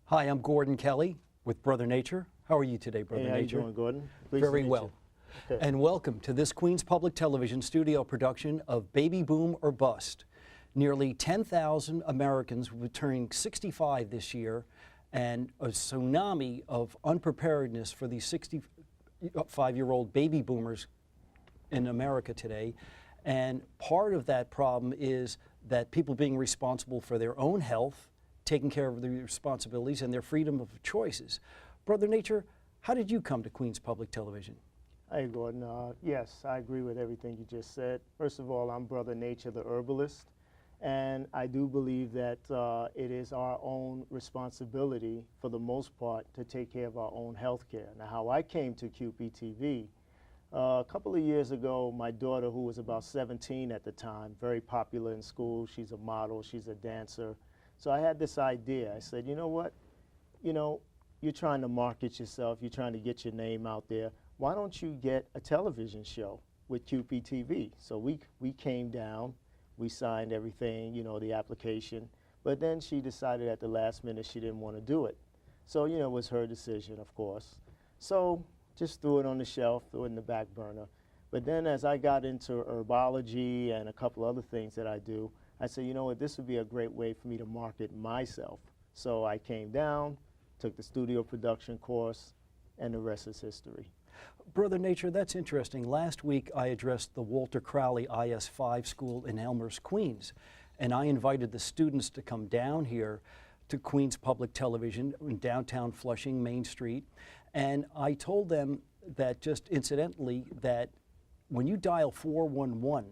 Hi, I'm Gordon Kelly with Brother Nature. How are you today, Brother Hey, how Nature? you doing, Gordon? Pleased Very to meet well. you. Okay. And welcome to this Queens Public Television studio production of Baby Boom or Bust. Nearly 10,000 Americans will be turning 65 this year, and a tsunami of unpreparedness for these 65-year-old baby boomers in America today. And part of that problem is that people being responsible for their own health, taking care of their responsibilities and their freedom of choices. Brother Nature, how did you come to Queens Public Television? Hey, Gordon. Yes, I agree with everything you just said. First of all, I'm Brother Nature, the herbalist, and I do believe that it is our own responsibility, for the most part, to take care of our own health care. Now, how I came to QPTV, a couple of years ago, my daughter, who was about 17 at the time, very popular in school, she's a model, she's a dancer. So I had this idea. I said, you know what? You're trying to market yourself, you're trying to get your name out there. Why don't you get a television show with QPTV? So we came down, we signed everything, the application, but then she decided at the last minute she didn't want to do it. So, it was her decision, of course. So just threw it on the shelf, threw it in the back burner. But then as I got into herbology and a couple other things that I do, I said, you know what, this would be a great way for me to market myself. So I came down, took the studio production course, and the rest is history. Brother Nature, that's interesting. Last week I addressed the Walter Crowley IS-5 school in Elmhurst, Queens, and I invited the students to come down here to Queens Public Television in downtown Flushing, Main Street, and I told them that, just incidentally, that when you dial 411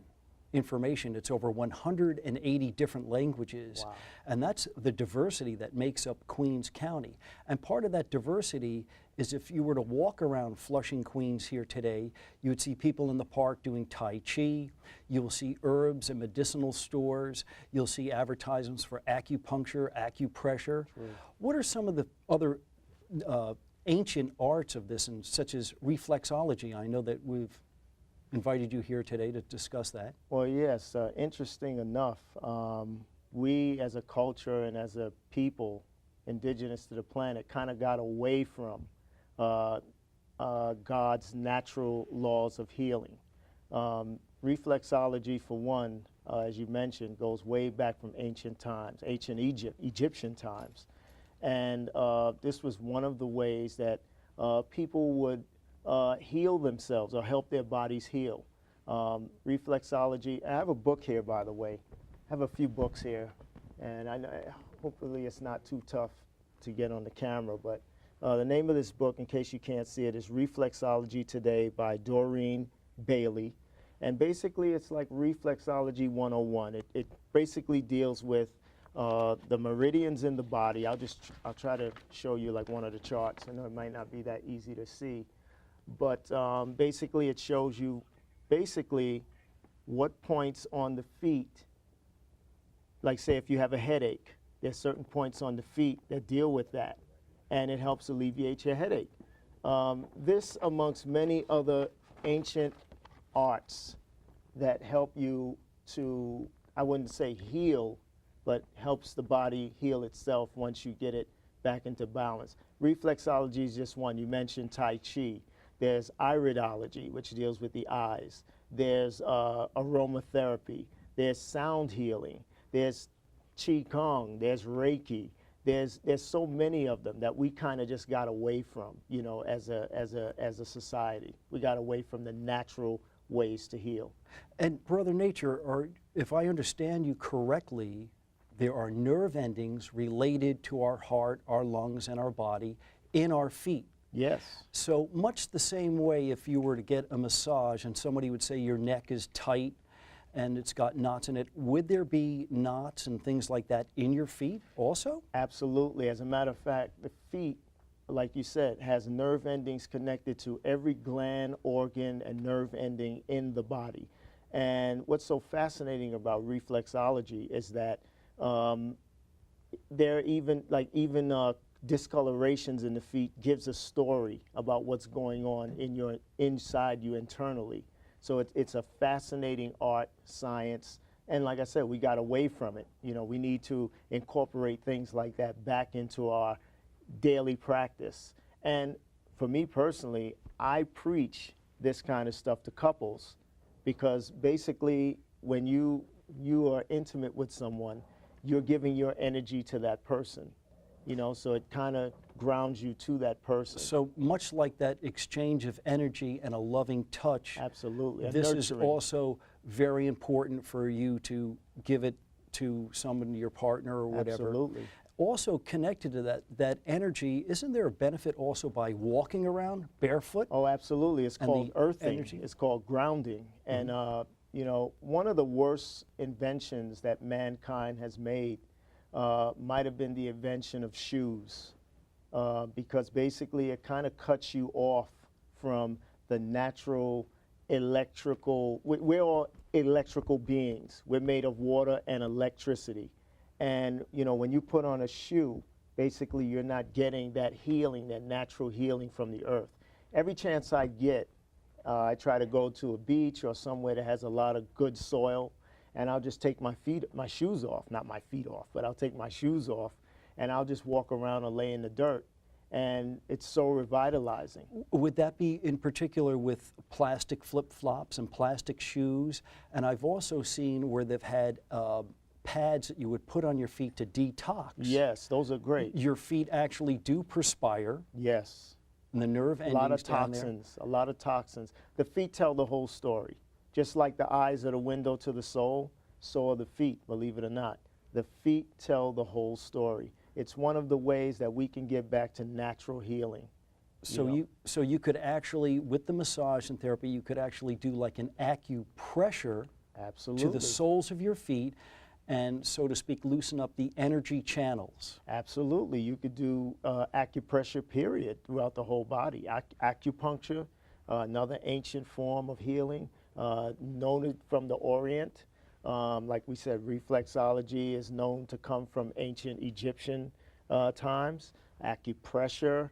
information, it's over 180 different languages. Wow. And that's the diversity that makes up Queens County. And part of that diversity is, if you were to walk around Flushing, Queens here today, you would see people in the park doing Tai Chi, you'll see herbs and medicinal stores, you'll see advertisements for acupuncture, acupressure. True. What are some of the other ancient arts of this, and such as reflexology? I know that we've invited you here today to discuss that. Well, yes, interesting enough, we as a culture and as a people indigenous to the planet kind of got away from God's natural laws of healing. Reflexology, for one, as you mentioned, goes way back from ancient times, ancient Egyptian times. And this was one of the ways that people would heal themselves or help their bodies heal. Reflexology, I have a book here, by the way. I have a few books here, and hopefully it's not too tough to get on the camera, but the name of this book, in case you can't see it, is Reflexology Today by Doreen Bailey. And basically it's like Reflexology 101. It basically deals with the meridians in the body. I'll try to show you like one of the charts. I know it might not be that easy to see. But basically it shows you what points on the feet, like say if you have a headache, there's certain points on the feet that deal with that, and it helps alleviate your headache. This, amongst many other ancient arts that help you to, I wouldn't say heal, but helps the body heal itself once you get it back into balance. Reflexology is just one. You mentioned Tai Chi. There's iridology, which deals with the eyes. There's aromatherapy. There's sound healing. There's Qigong. There's Reiki. There's so many of them that we kind of just got away from, as a society. We got away from the natural ways to heal. And Brother Nature, if I understand you correctly, there are nerve endings related to our heart, our lungs, and our body in our feet. Yes. So much the same way, if you were to get a massage and somebody would say your neck is tight and it's got knots in it, would there be knots and things like that in your feet also? Absolutely. As a matter of fact, the feet, like you said, has nerve endings connected to every gland, organ, and nerve ending in the body. And what's so fascinating about reflexology is that there are even discolorations in the feet gives a story about what's going on inside you internally. So it's a fascinating art, science, and like I said, we got away from it. We need to incorporate things like that back into our daily practice. And for me personally, I preach this kind of stuff to couples because basically when you are intimate with someone, you're giving your energy to that person, you know, so it kind of grounds you to that person. So much like that exchange of energy and a loving touch, Absolutely. this is Nurturing. also very important for you to give it to someone, your partner or whatever. Absolutely. Also connected to that energy, isn't there a benefit also by walking around barefoot? Oh, absolutely. It's And called the earthing. energy? It's called grounding. And, you know, one of the worst inventions that mankind has made might have been the invention of shoes. Because basically it kind of cuts you off from the natural electrical, we're all electrical beings. We're made of water and electricity. And, you know, when you put on a shoe, basically you're not getting that healing, that natural healing from the earth. Every chance I get, I try to go to a beach or somewhere that has a lot of good soil, and I'll just take my shoes off, not my feet off, but I'll take my shoes off, and I'll just walk around or lay in the dirt. And it's so revitalizing. Would that be in particular with plastic flip-flops and plastic shoes? And I've also seen where they've had pads that you would put on your feet to detox. Yes, those are great. Your feet actually do perspire. Yes. And the nerve endings A lot of down there. toxins, a lot of toxins. The feet tell the whole story. Just like the eyes are the window to the soul, so are the feet, believe it or not. The feet tell the whole story. It's one of the ways that we can get back to natural healing. So you could actually, with the massage and therapy, you could actually do like an acupressure Absolutely. to the soles of your feet and, so to speak, loosen up the energy channels. Absolutely. You could do acupressure, period, throughout the whole body. Acupuncture, another ancient form of healing, known from the Orient. Like we said, reflexology is known to come from ancient Egyptian times. Acupressure,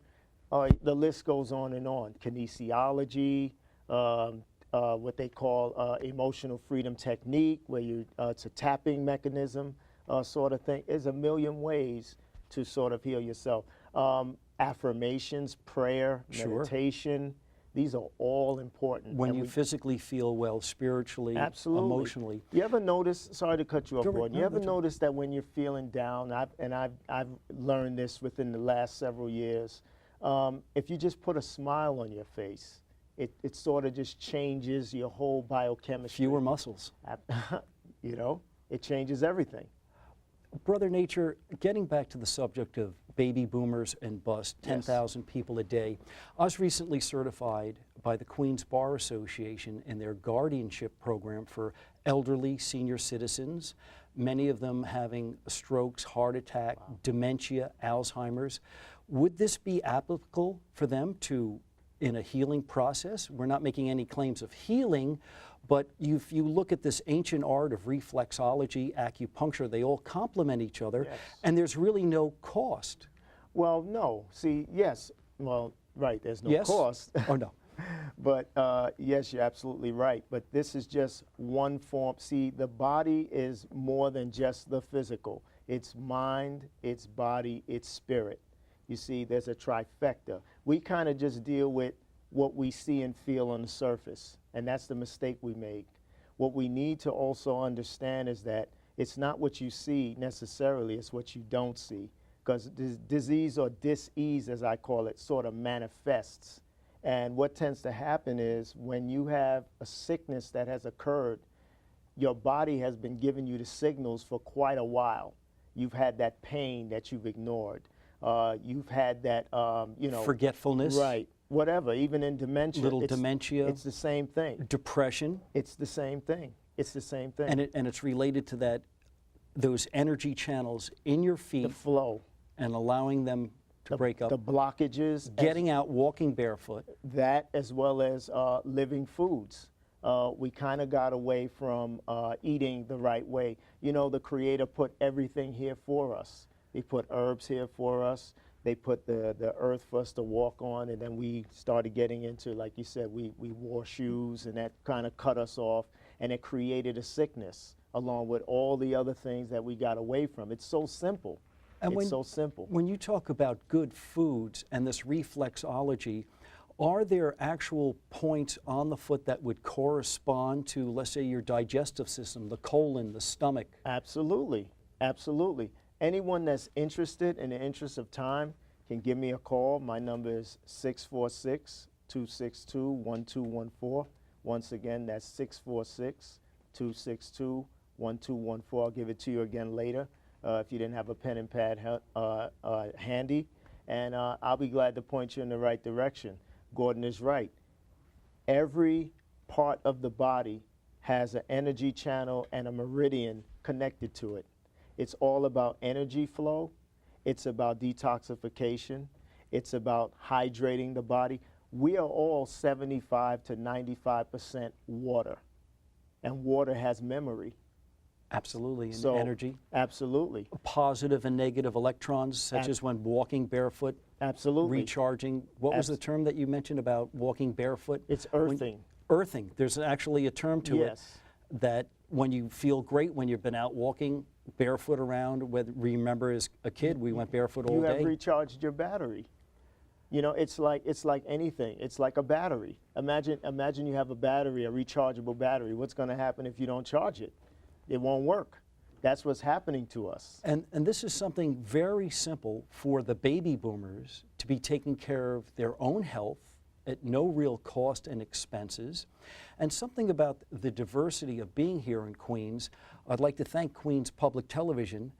the list goes on and on. Kinesiology, what they call emotional freedom technique, where it's a tapping mechanism sort of thing. There's a million ways to sort of heal yourself. Affirmations, prayer, meditation. These are all important. When you physically feel well, spiritually, absolutely. emotionally. You ever notice, sorry to cut you off, Go right- Gordon, no, you ever that's all right. notice that when you're feeling down, I've learned this within the last several years, if you just put a smile on your face, it sort of just changes your whole biochemistry. Fewer muscles. You know, it changes everything. Brother Nature, getting back to the subject of baby boomers and bust, 10,000 people a day. I was recently certified by the Queen's Bar Association in their guardianship program for elderly senior citizens, many of them having strokes, heart attack, dementia, Alzheimer's. Would this be applicable for them in a healing process? We're not making any claims of healing, but if you look at this ancient art of reflexology, acupuncture, they all complement each other, and there's really no cost. Well, no. See, yes. Well, right, there's no Yes? cost. Oh, no. But yes, you're absolutely right. But this is just one form. See, the body is more than just the physical. It's mind, it's body, it's spirit. You see, there's a trifecta. We kind of just deal with what we see and feel on the surface, and that's the mistake we make. What we need to also understand is that it's not what you see necessarily, it's what you don't see. Because disease or dis-ease, as I call it, sort of manifests. And what tends to happen is when you have a sickness that has occurred, your body has been giving you the signals for quite a while. You've had that pain that you've ignored. You've had that, Forgetfulness. Right. Whatever, even in dementia. Dementia. It's the same thing. Depression. It's the same thing. It's the same thing. And it's related to those energy channels in your feet. The flow. And allowing them to break up. The blockages. Getting out, walking barefoot. That as well as living foods. We kind of got away from eating the right way. You know, the Creator put everything here for us. They put herbs here for us. They put the earth for us to walk on, and then we started getting into, like you said, we wore shoes, and that kind of cut us off, and it created a sickness along with all the other things that we got away from. It's so simple. And It's so simple. when you talk about good foods and this reflexology, are there actual points on the foot that would correspond to, let's say, your digestive system, the colon, the stomach? Absolutely, absolutely. Anyone that's interested, in the interest of time, can give me a call. My number is 646-262-1214. Once again, that's 646-262-1214. I'll give it to you again later if you didn't have a pen and pad handy. And I'll be glad to point you in the right direction. Gordon is right. Every part of the body has an energy channel and a meridian connected to it. It's all about energy flow. It's about detoxification. It's about hydrating the body. We are all 75 to 95% water, and water has memory. Absolutely, and So, energy. Absolutely. Positive and negative electrons, such as when walking barefoot, Absolutely. recharging. What was the term that you mentioned about walking barefoot? It's earthing. Earthing. There's actually a term to it Yes. that when you feel great when you've been out walking barefoot around, remember as a kid we went barefoot all You day. have recharged your battery. You know, it's like anything. It's like a battery. Imagine you have a battery, a rechargeable battery. What's going to happen if you don't charge it? It won't work. That's what's happening to us. And this is something very simple for the baby boomers to be taking care of their own health at no real cost and expenses. And something about the diversity of being here in Queens. I'd like to thank Queens Public Television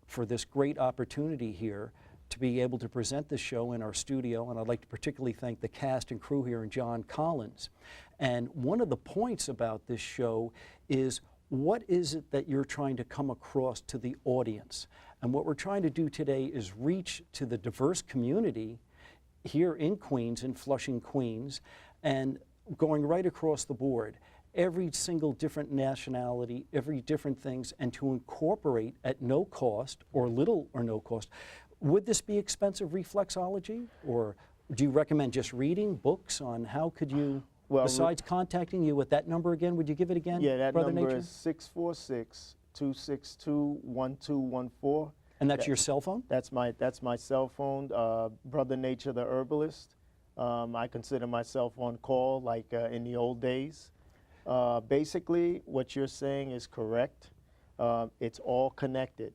for this great opportunity here to be able to present this show in our studio, and I'd like to particularly thank the cast and crew here and John Collins. And one of the points about this show is, what is it that you're trying to come across to the audience? And what we're trying to do today is reach to the diverse community here in Queens, in Flushing, Queens, and going right across the board, every single different nationality, every different things, and to incorporate at no cost or little or no cost. Would this be expensive reflexology, or do you recommend just reading books on how could you, besides contacting you at that number again, would you give it again? Yeah, that Brother number Nature? is 646-262-1214. And that's your cell phone? That's my cell phone, Brother Nature the herbalist. I consider myself on call like in the old days. Basically, what you're saying is correct. It's all connected.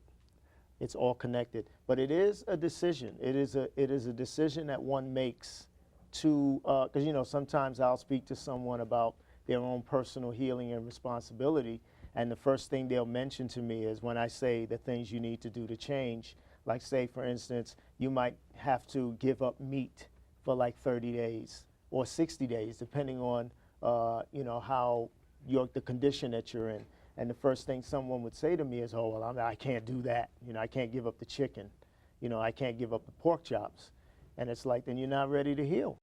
It's all connected. But it is a decision. It is a decision that one makes to, because you know, sometimes I'll speak to someone about their own personal healing and responsibility, and the first thing they'll mention to me is when I say the things you need to do to change. Like, say, for instance, you might have to give up meat for like 30 days or 60 days, depending on, you know, how the condition that you're in. And the first thing someone would say to me is, oh, well, I can't do that. You know, I can't give up the chicken. You know, I can't give up the pork chops. And it's like, then you're not ready to heal.